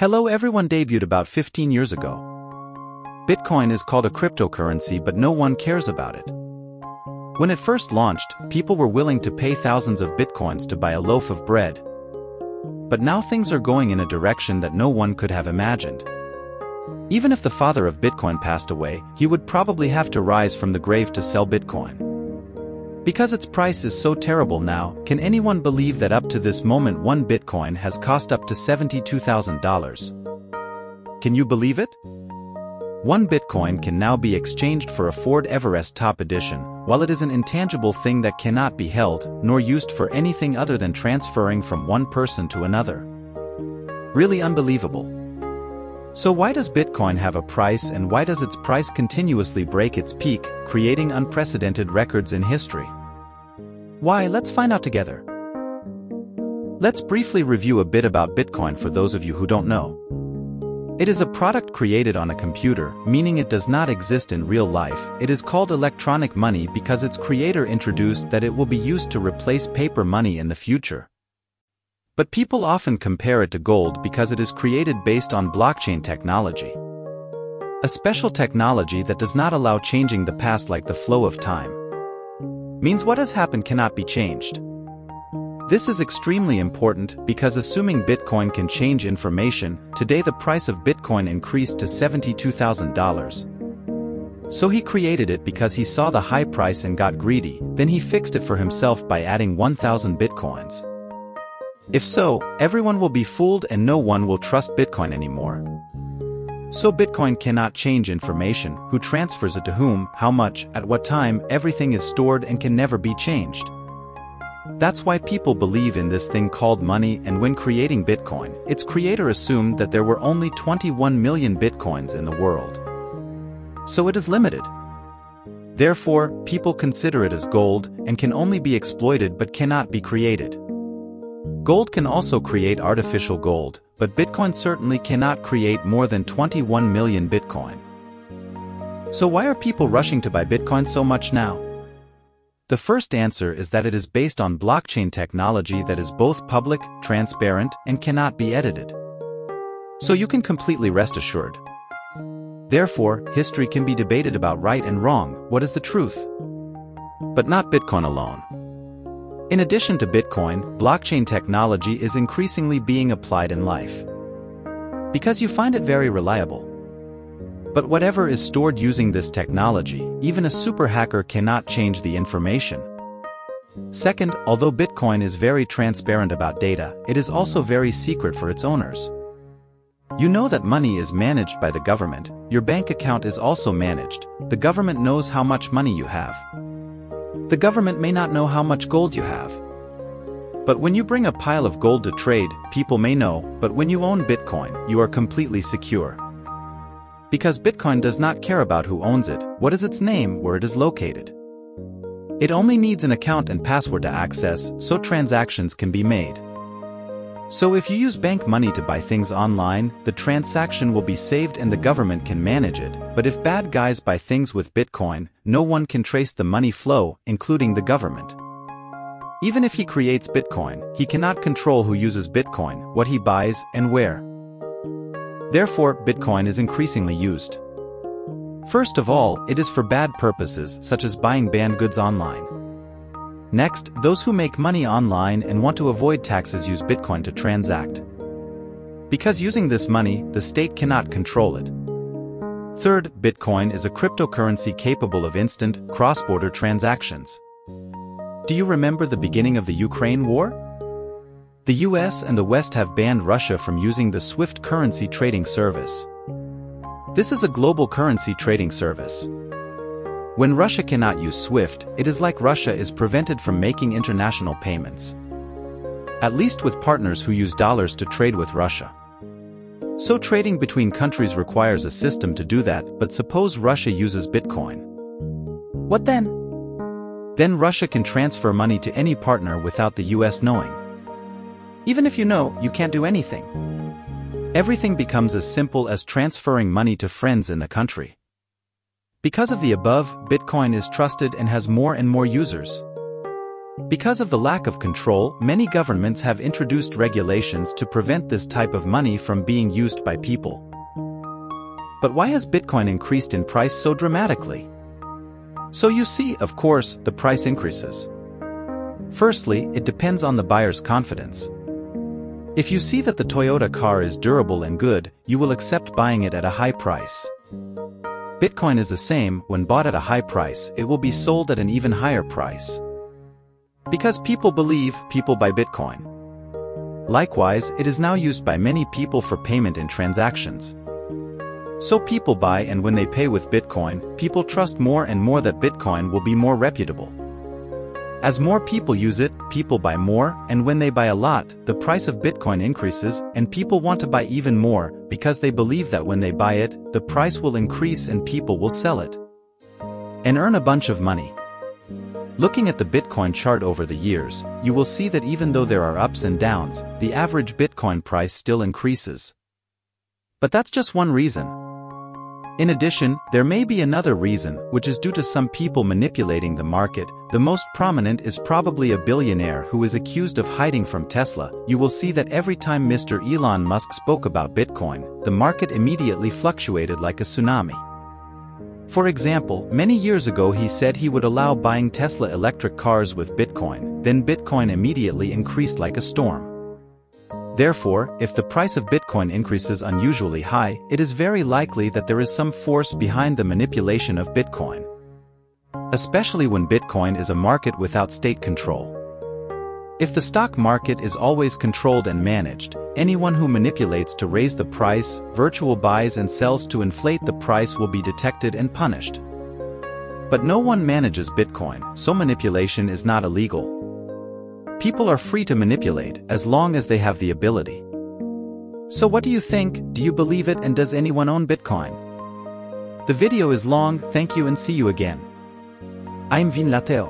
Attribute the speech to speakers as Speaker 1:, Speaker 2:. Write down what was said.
Speaker 1: Hello everyone debuted about 15 years ago. Bitcoin is called a cryptocurrency, but no one cares about it. When it first launched, people were willing to pay thousands of bitcoins to buy a loaf of bread. But now things are going in a direction that no one could have imagined. Even if the father of Bitcoin passed away, he would probably have to rise from the grave to sell Bitcoin. Because its price is so terrible now, can anyone believe that up to this moment one Bitcoin has cost up to $72,000? Can you believe it? One Bitcoin can now be exchanged for a Ford Everest Top Edition, while it is an intangible thing that cannot be held, nor used for anything other than transferring from one person to another. Really unbelievable. So why does Bitcoin have a price, and why does its price continuously break its peak, creating unprecedented records in history? Why? Let's find out together. Let's briefly review a bit about Bitcoin for those of you who don't know. It is a product created on a computer, meaning it does not exist in real life. It is called electronic money because its creator introduced that it will be used to replace paper money in the future. But people often compare it to gold because it is created based on blockchain technology. A special technology that does not allow changing the past like the flow of time. Means what has happened cannot be changed. This is extremely important because assuming Bitcoin can change information, today the price of Bitcoin increased to $72,000. So he created it because he saw the high price and got greedy, then he fixed it for himself by adding 1,000 Bitcoins. If so, everyone will be fooled and no one will trust Bitcoin anymore. So Bitcoin cannot change information, who transfers it to whom, how much, at what time, everything is stored and can never be changed. That's why people believe in this thing called money, and when creating Bitcoin, its creator assumed that there were only 21 million Bitcoins in the world. So it is limited. Therefore, people consider it as gold and can only be exploited but cannot be created. Gold can also create artificial gold, but Bitcoin certainly cannot create more than 21 million Bitcoin. So why are people rushing to buy Bitcoin so much now? The first answer is that it is based on blockchain technology that is both public, transparent, and cannot be edited. So you can completely rest assured. Therefore, history can be debated about right and wrong, what is the truth? But not Bitcoin alone. In addition to Bitcoin, blockchain technology is increasingly being applied in life. Because you find it very reliable. But whatever is stored using this technology, even a super hacker cannot change the information. Second, although Bitcoin is very transparent about data, it is also very secret for its owners. You know that money is managed by the government, your bank account is also managed, the government knows how much money you have. The government may not know how much gold you have. But when you bring a pile of gold to trade, people may know, but when you own Bitcoin, you are completely secure. Because Bitcoin does not care about who owns it, what is its name, where it is located. It only needs an account and password to access, so transactions can be made. So if you use bank money to buy things online, the transaction will be saved and the government can manage it, but if bad guys buy things with Bitcoin, no one can trace the money flow, including the government. Even if he creates Bitcoin, he cannot control who uses Bitcoin, what he buys, and where. Therefore, Bitcoin is increasingly used. First of all, it is for bad purposes, such as buying banned goods online. Next, those who make money online and want to avoid taxes use Bitcoin to transact. Because using this money, the state cannot control it. Third, Bitcoin is a cryptocurrency capable of instant, cross-border transactions. Do you remember the beginning of the Ukraine war? The US and the West have banned Russia from using the SWIFT currency trading service. This is a global currency trading service. When Russia cannot use SWIFT, it is like Russia is prevented from making international payments. At least with partners who use dollars to trade with Russia. So trading between countries requires a system to do that, but suppose Russia uses Bitcoin. What then? Then Russia can transfer money to any partner without the US knowing. Even if you know, you can't do anything. Everything becomes as simple as transferring money to friends in the country. Because of the above, Bitcoin is trusted and has more and more users. Because of the lack of control, many governments have introduced regulations to prevent this type of money from being used by people. But why has Bitcoin increased in price so dramatically? So you see, of course, the price increases. Firstly, it depends on the buyer's confidence. If you see that the Toyota car is durable and good, you will accept buying it at a high price. Bitcoin is the same. When bought at a high price, it will be sold at an even higher price. Because people believe, people buy Bitcoin. Likewise, it is now used by many people for payment in transactions. So people buy, and when they pay with Bitcoin, people trust more and more that Bitcoin will be more reputable. As more people use it, people buy more, and when they buy a lot, the price of Bitcoin increases, and people want to buy even more, because they believe that when they buy it, the price will increase and people will sell it and earn a bunch of money. Looking at the Bitcoin chart over the years, you will see that even though there are ups and downs, the average Bitcoin price still increases. But that's just one reason. In addition, there may be another reason, which is due to some people manipulating the market. The most prominent is probably a billionaire who is accused of hiding from Tesla. You will see that every time Mr. Elon Musk spoke about Bitcoin, the market immediately fluctuated like a tsunami. For example, many years ago he said he would allow buying Tesla electric cars with Bitcoin, then Bitcoin immediately increased like a storm. Therefore, if the price of Bitcoin increases unusually high, it is very likely that there is some force behind the manipulation of Bitcoin. Especially when Bitcoin is a market without state control. If the stock market is always controlled and managed, anyone who manipulates to raise the price, virtual buys and sells to inflate the price will be detected and punished. But no one manages Bitcoin, so manipulation is not illegal. People are free to manipulate, as long as they have the ability. So what do you think? Do you believe it, and does anyone own Bitcoin? The video is long, thank you and see you again. I'm vinlateo.